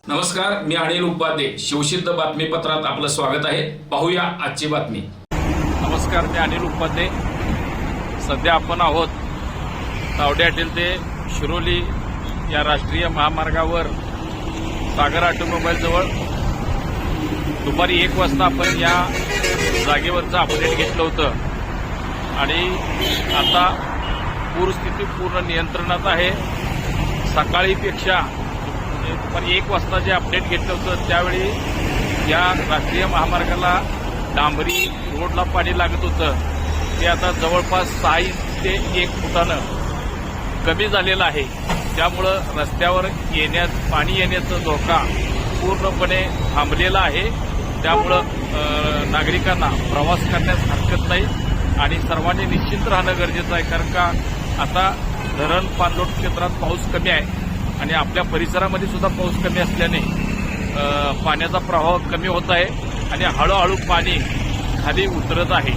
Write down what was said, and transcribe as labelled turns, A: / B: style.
A: नमस्कार, मी अनिल उपाध्ये. शिवसिद्ध बातमीपत्रात आपलं स्वागत आहे. पाहूया आजची बातमी.
B: नमस्कार, मी अनिल उपाध्ये. सध्या आपण आहोत तावड्यातील ते शिरोली या राष्ट्रीय महामार्गावर सागर ऑटोमोबाईलजवळ. दुपारी 1 वाजता आपण या जागेवरचं अपडेट घेतलं होतं आणि आता पूरस्थिती पूर्ण नियंत्रणात आहे. सकाळीपेक्षा दुपारी 1 वाजता जे अपडेट घेतलं होतं त्यावेळी या राष्ट्रीय महामार्गाला डांबरी रोडला पाणी लागत होतं. ते आता जवळपास 6 ते 1 फुटानं कमी झालेलं आहे. त्यामुळं रस्त्यावर पाणी येण्याचा धोका पूर्णपणे थांबलेला आहे. त्यामुळं नागरिकांना प्रवास करण्यास हरकत नाही आणि सर्वांनी निश्चिंत राहणं गरजेचं आहे. कारण का आता धरण पाणलोट क्षेत्रात पाऊस कमी आहे आणि आपल्या परिसरामध्ये सुद्धा पाऊस कमी असल्याने पाण्याचा प्रवाह कमी होत आहे आणि हळूहळू पाणी खाली उतरत आहे.